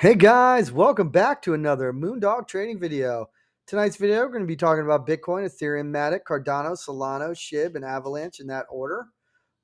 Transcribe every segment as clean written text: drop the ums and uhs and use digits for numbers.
Hey guys, welcome back to another Moondog trading video. Tonight's video, we're going to be talking about Bitcoin, Ethereum Matic, Cardano, Solana, Shiba, and Avalanche in that order.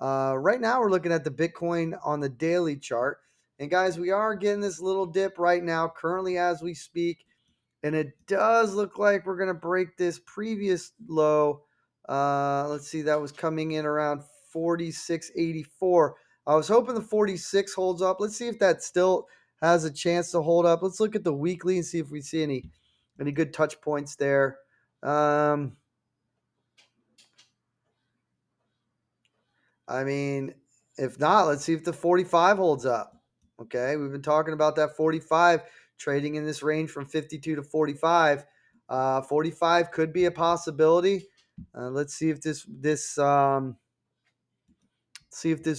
Right now, we're looking at the Bitcoin on the daily chart. And guys, we are getting this little dip right now, currently as we speak. And it does look like we're going to break this previous low. Let's see, that was coming in around 46.84. I was hoping the 46 holds up. Let's see if that still has a chance to hold up. Let's look at the weekly and see if we see any good touch points there. I mean, if not, let's see if the 45 holds up. Okay, we've been talking about that 45 trading in this range from 52 to 45. 45 could be a possibility. Let's see if this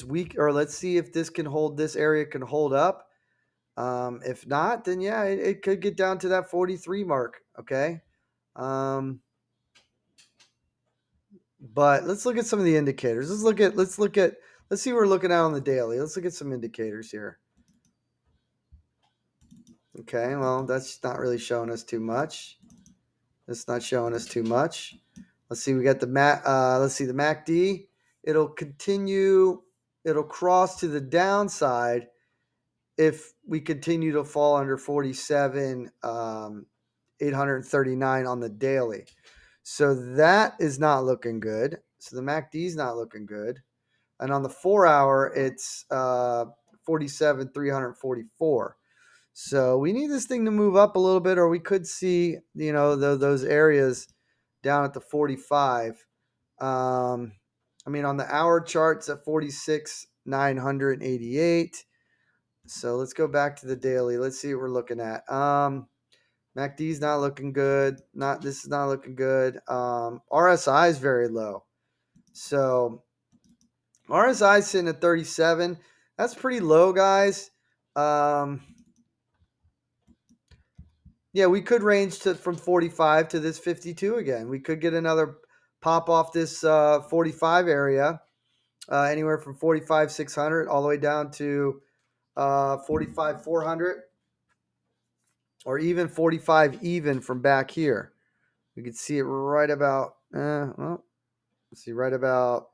week, or let's see if this can hold, this area can hold up. If not, then yeah, it could get down to that 43 mark. Okay. But let's look at some of the indicators. Let's see what we're looking at on the daily. Let's look at some indicators here. Okay, well, that's not really showing us too much. That's not showing us too much. Let's see, we got the let's see the MACD. It'll continue, it'll cross to the downside if we continue to fall under 47 839 on the daily. So that is not looking good. So the MACD is not looking good. And on the 4 hour, it's 47 344. So we need this thing to move up a little bit, or we could see, those areas down at the 45. I mean, on the hour charts at 46 988. So let's go back to the daily. Let's see what we're looking at. MACD's not looking good. This is not looking good. RSI is very low. So RSI sitting at 37. That's pretty low, guys. Yeah, we could range from 45 to this 52 again. We could get another pop off this 45 area, anywhere from 45 600 all the way down to 45 400, or even 45 even from back here. We could see it right about, let's see, right about,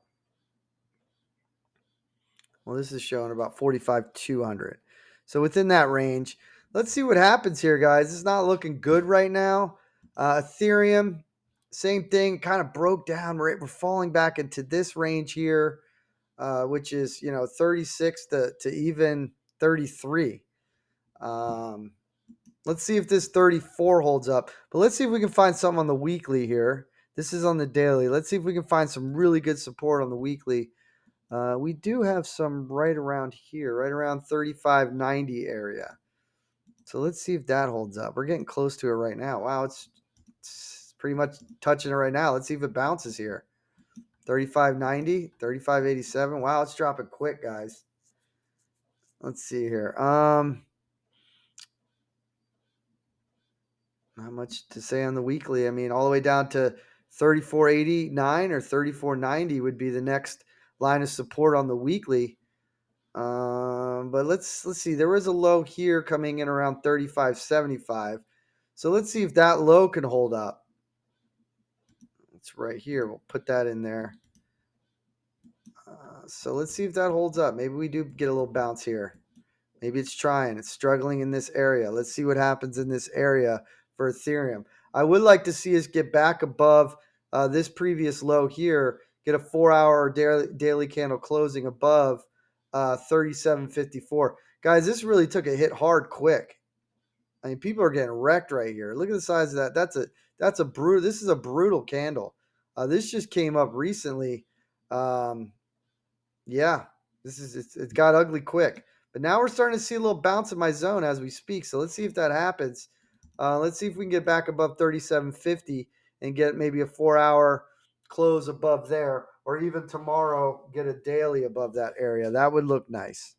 well, this is showing about 45 200. So within that range, let's see what happens here, guys. It's not looking good right now. Ethereum, same thing, kind of broke down. We're falling back into this range here, which is 36 to even 33. Let's see if this 34 holds up. But let's see if we can find something on the weekly here. This is on the daily. Let's see if we can find some really good support on the weekly. We do have some right around here, right around 35.90 area. So let's see if that holds up. We're getting close to it right now. Wow, it's pretty much touching it right now. Let's see if it bounces here. 35.90, 35.87. Wow, it's dropping quick, guys. Let's see here. Not much to say on the weekly. I mean, all the way down to 34.89 or 34.90 would be the next line of support on the weekly. But let's see. There was a low here coming in around 35.75. So let's see if that low can hold up. It's right here. We'll put that in there. So let's see if that holds up. Maybe we do get a little bounce here. Maybe it's trying. It's struggling in this area. Let's see what happens in this area for Ethereum. I would like to see us get back above this previous low here, get a 4-hour daily candle closing above 37.54. Guys, this really took a hit hard quick. I mean, people are getting wrecked right here. Look at the size of that. That's a brutal. This is a brutal candle. This just came up recently. Yeah, it's got ugly quick. But now we're starting to see a little bounce in my zone as we speak. So let's see if that happens. Let's see if we can get back above 37.50 and get maybe a 4-hour close above there, or even tomorrow get a daily above that area. That would look nice.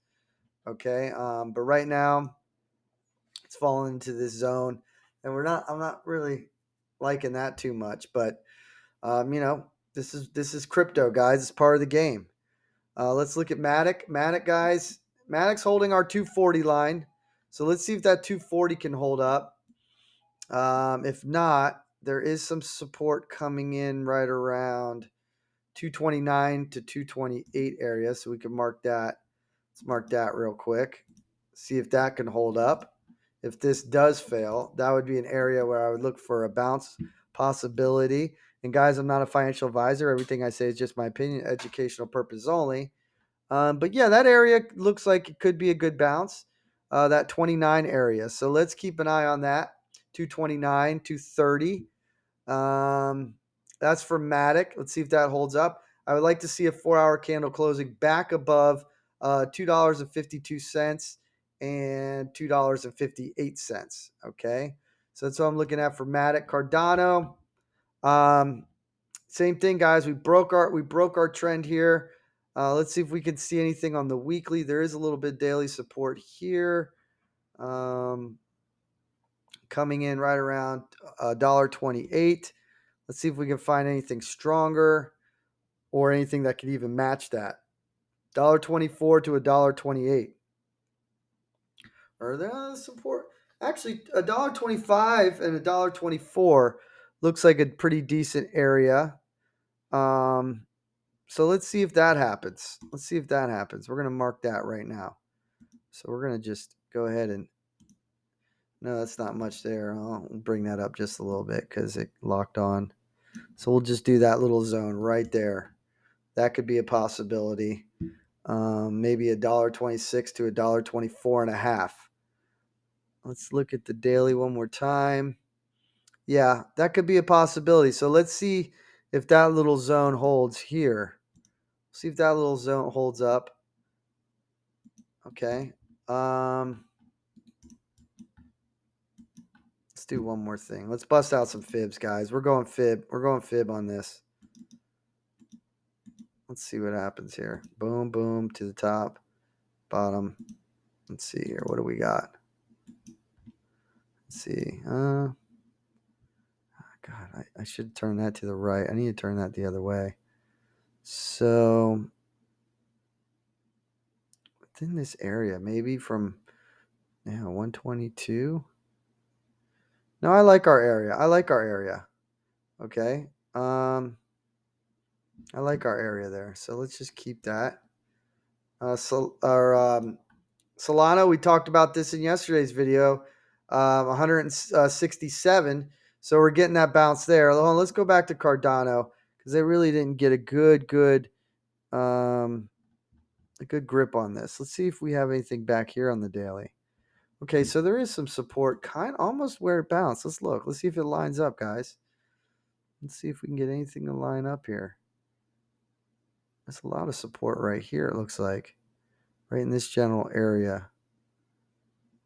Okay, but right now it's falling into this zone, and I'm not really liking that too much. But this is crypto, guys. It's part of the game. Let's look at Matic. Matic, guys. Matic's holding our 240 line. So let's see if that 240 can hold up. If not, there is some support coming in right around 229 to 228 area. So we can mark that. Let's mark that real quick. See if that can hold up. If this does fail, that would be an area where I would look for a bounce possibility. And guys, I'm not a financial advisor. Everything I say is just my opinion, educational purpose only. But yeah, that area looks like it could be a good bounce, that 29 area. So let's keep an eye on that. 229, 230. That's for Matic. Let's see if that holds up. I would like to see a 4-hour candle closing back above $2.52 and $2.58. Okay. So that's what I'm looking at for Matic. Cardano. Same thing, guys. We broke our trend here. Let's see if we can see anything on the weekly. There is a little bit daily support here. Coming in right around $1.28. Let's see if we can find anything stronger or anything that could even match that. $1.24 to $1.28. Are there support? Actually, $1.25 and $1.24 looks like a pretty decent area. So let's see if that happens. Let's see if that happens. We're going to mark that right now. So we're going to just go ahead and, no, that's not much there. I'll bring that up just a little bit because it locked on. So we'll just do that little zone right there. That could be a possibility. Maybe $1.26 to $1.24.5. Let's look at the daily one more time. Yeah, that could be a possibility. So let's see if that little zone holds here. See if that little zone holds up. Okay. Let's do one more thing. Let's bust out some fibs, guys. We're going fib. We're going fib on this. Let's see what happens here. Boom, boom, to the top, bottom. Let's see here. What do we got? Let's see. God, I should turn that to the right. I need to turn that the other way. So within this area, maybe from 122. No, I like our area. I like our area. Okay. I like our area there. So let's just keep that. Solana, we talked about this in yesterday's video. 167. So we're getting that bounce there. Let's go back to Cardano because they really didn't get a good grip on this. Let's see if we have anything back here on the daily. Okay, so there is some support, kind of almost where it bounced. Let's look. Let's see if it lines up, guys. Let's see if we can get anything to line up here. There's a lot of support right here, it looks like. Right in this general area.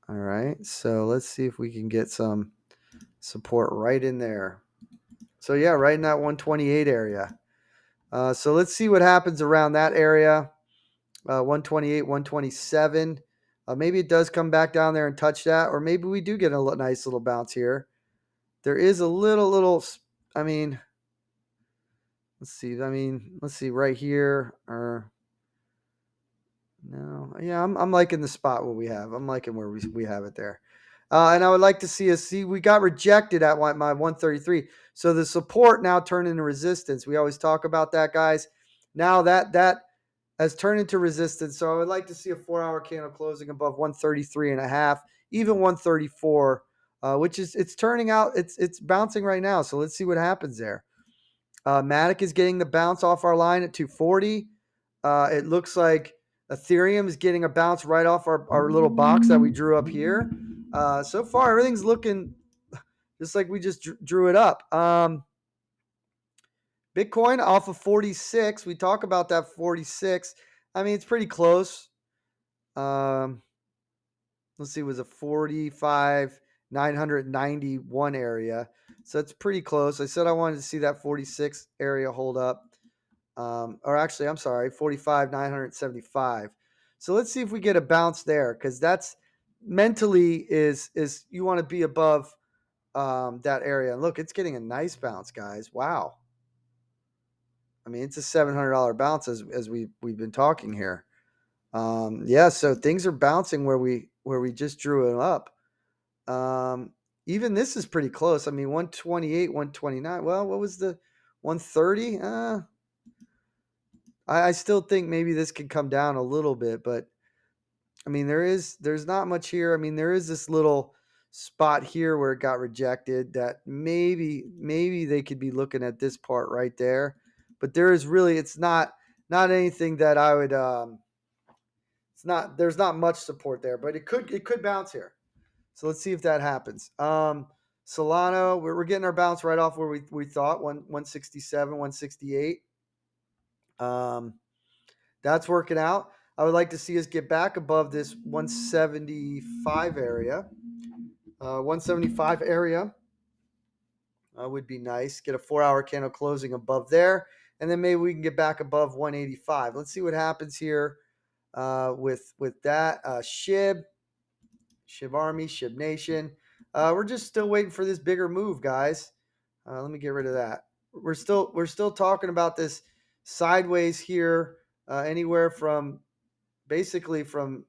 All right, so let's see if we can get some support right in there. So yeah, right in that 128 area. So let's see what happens around that area. 128, 127. Maybe it does come back down there and touch that, or maybe we do get a nice little bounce here. There is a little, I mean, let's see. Let's see right here. No, yeah, I'm liking the spot where we have. I'm liking where we have it there. And I would like to see we got rejected at my 133. So the support now turned into resistance. We always talk about that, guys. Now that has turned into resistance. So I would like to see a 4-hour candle closing above 133.5, even 134, which is it's turning out. It's bouncing right now. So let's see what happens there. Matic is getting the bounce off our line at 240. It looks like Ethereum is getting a bounce right off our little box that we drew up here. So far, everything's looking just like we just drew it up. Bitcoin off of 46. We talk about that 46. I mean, it's pretty close. Let's see, it was a 45,991 area. So it's pretty close. I said I wanted to see that 46 area hold up. Or actually, I'm sorry, 45,975. So let's see if we get a bounce there, because that's mentally is you want to be above that area. And look, it's getting a nice bounce, guys. Wow. I mean, it's a $700 bounce as we've been talking here. Yeah, so things are bouncing where we where we just drew it up. Even this is pretty close. I mean, 128, 129. Well, what was the 130? I still think maybe this could come down a little bit, but I mean, there's not much here. I mean, there is this little spot here where it got rejected that maybe they could be looking at this part right there, but there is really it's not anything that I would it's not there's not much support there, but it could bounce here. So let's see if that happens. Solana, we're getting our bounce right off where we thought 167, 168. That's working out. I would like to see us get back above this 175 area. 175 area would be nice. Get a 4-hour candle closing above there, and then maybe we can get back above 185. Let's see what happens here with that. Shib Army, Shib Nation. We're just still waiting for this bigger move, guys. Let me get rid of that. We're still talking about this sideways here, anywhere from basically from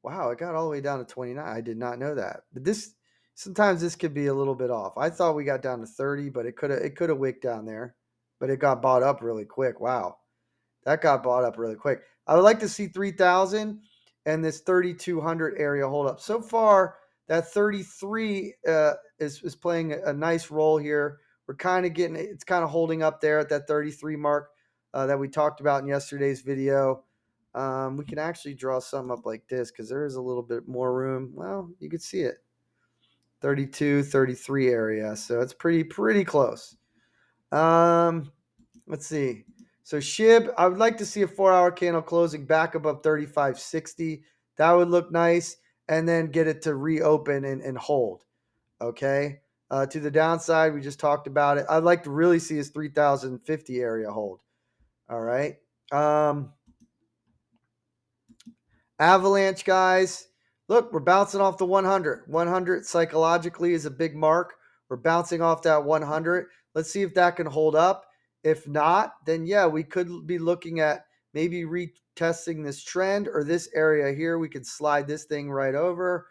wow, it got all the way down to 29. I did not know that. But sometimes this could be a little bit off. I thought we got down to 30, but it could have wicked down there, but it got bought up really quick. Wow. That got bought up really quick. I would like to see 3,000 and this 3,200 area hold up. So far, that 33 is playing a nice role here. We're kind of getting it's kind of holding up there at that 33 mark that we talked about in yesterday's video. We can actually draw some up like this because there is a little bit more room. Well, you can see it. 32, 33 area. So it's pretty close. Let's see. So SHIB, I would like to see a 4-hour candle closing back above 35.60. That would look nice. And then get it to reopen and hold. Okay. To the downside, we just talked about it. I'd like to really see his 3,050 area hold. All right. Avalanche, guys. Look, we're bouncing off the 100. 100 psychologically is a big mark. We're bouncing off that 100. Let's see if that can hold up. If not, then yeah, we could be looking at maybe retesting this trend or this area here. We could slide this thing right over.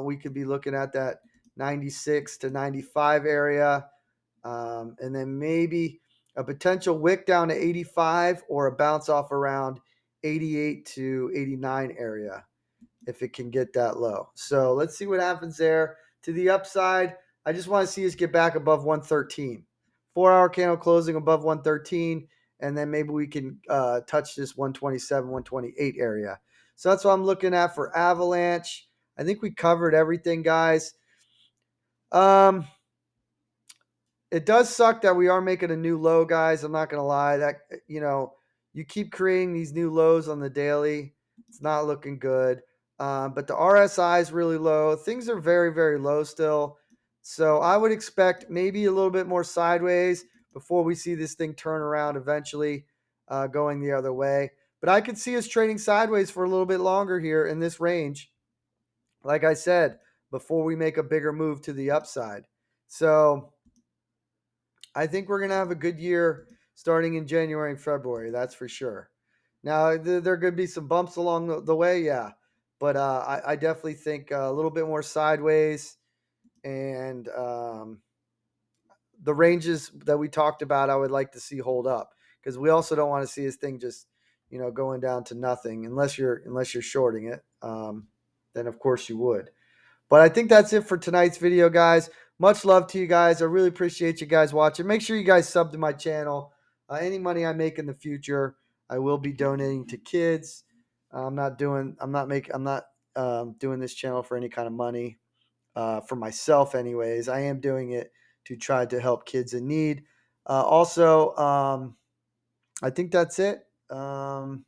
We could be looking at that 96 to 95 area. And then maybe a potential wick down to 85 or a bounce off around 88 to 89 area if it can get that low. So let's see what happens there. To the upside, I just want to see us get back above 113. 4-hour candle closing above 113, and then maybe we can touch this 127, 128 area. So that's what I'm looking at for Avalanche. I think we covered everything, guys. It does suck that we are making a new low, guys. I'm not going to lie. That, you keep creating these new lows on the daily. It's not looking good. But the RSI is really low. Things are very, very low still. So I would expect maybe a little bit more sideways before we see this thing turn around eventually, going the other way. But I could see us trading sideways for a little bit longer here in this range, like I said, before we make a bigger move to the upside. So I think we're going to have a good year starting in January and February. That's for sure. Now, there could be some bumps along the way, yeah. But I definitely think a little bit more sideways. And the ranges that we talked about, I would like to see hold up. Because we also don't want to see this thing just, going down to nothing. Unless you're shorting it. Then, of course, you would. But I think that's it for tonight's video, guys. Much love to you guys. I really appreciate you guys watching. Make sure you guys sub to my channel. Any money I make in the future, I will be donating to kids. I'm not doing this channel for any kind of money, for myself anyways. I am doing it to try to help kids in need. I think that's it. Trying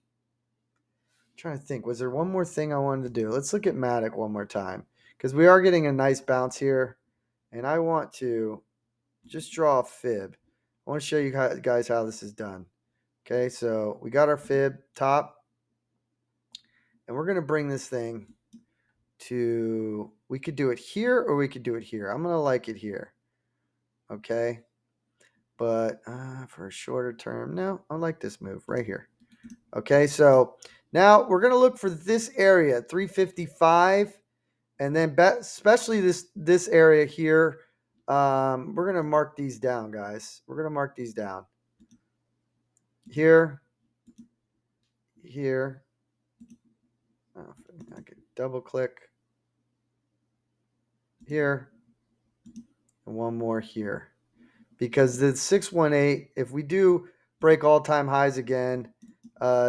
to think, was there one more thing I wanted to do? Let's look at Matic one more time, because we are getting a nice bounce here, and I want to just draw a fib. I want to show you guys how this is done. Okay, so we got our fib top, and we're going to bring this thing to, we could do it here or we could do it here. I'm going to like it here. Okay, but for a shorter term, no, I like this move right here. Okay, so now we're going to look for this area, 355, and then especially this area here. We're going to mark these down, guys. We're going to mark these down. Here, here. Oh, I could double click here, and one more here. Because the 618, if we do break all-time highs again,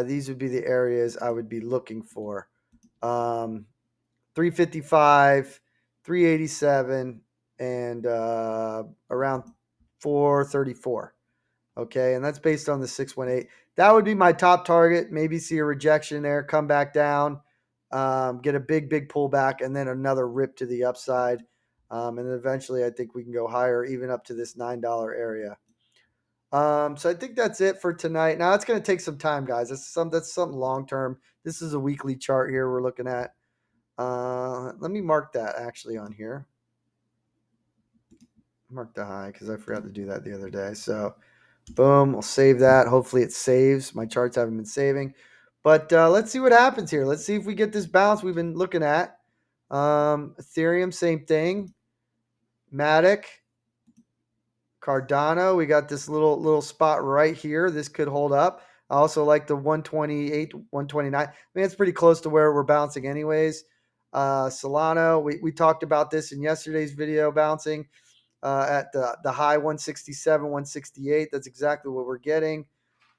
these would be the areas I would be looking for. 355, 387, and around 434. Okay, and that's based on the 618. That would be my top target. Maybe see a rejection there, come back down, get a big pullback, and then another rip to the upside. And then eventually I think we can go higher, even up to this $9 area. So I think that's it for tonight. Now it's going to take some time, guys. That's something long term. This is a weekly chart here we're looking at. Let me mark that actually on here. Mark the high because I forgot to do that the other day. So boom, we'll save that. Hopefully it saves. My charts haven't been saving. But let's see what happens here. Let's see if we get this bounce we've been looking at. Ethereum, same thing. Matic, Cardano, we got this little spot right here. This could hold up. I also like the 128, 129. I mean, it's pretty close to where we're bouncing anyways. Solana, we talked about this in yesterday's video, bouncing at the high 167, 168. That's exactly what we're getting.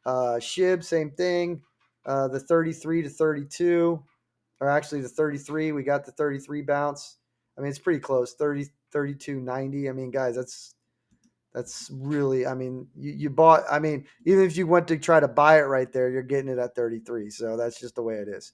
SHIB, same thing. The 33 to 32, or actually the 33. We got the 33 bounce. I mean, it's pretty close. 30, 32, 90. I mean, guys, that's really, I mean, you bought, I mean, even if you went to try to buy it right there, you're getting it at 33. So that's just the way it is.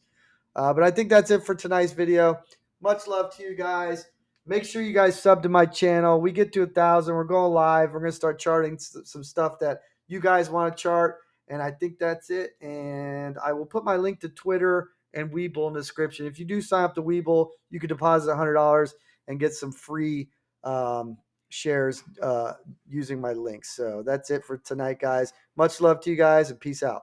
But I think that's it for tonight's video. Much love to you guys. Make sure you guys sub to my channel. We get to 1,000. We're going live. We're going to start charting some stuff that you guys want to chart. And I think that's it. And I will put my link to Twitter and Webull in the description. If you do sign up to Webull, you can deposit $100 and get some free shares using my links. So that's it for tonight, guys. Much love to you guys, and peace out.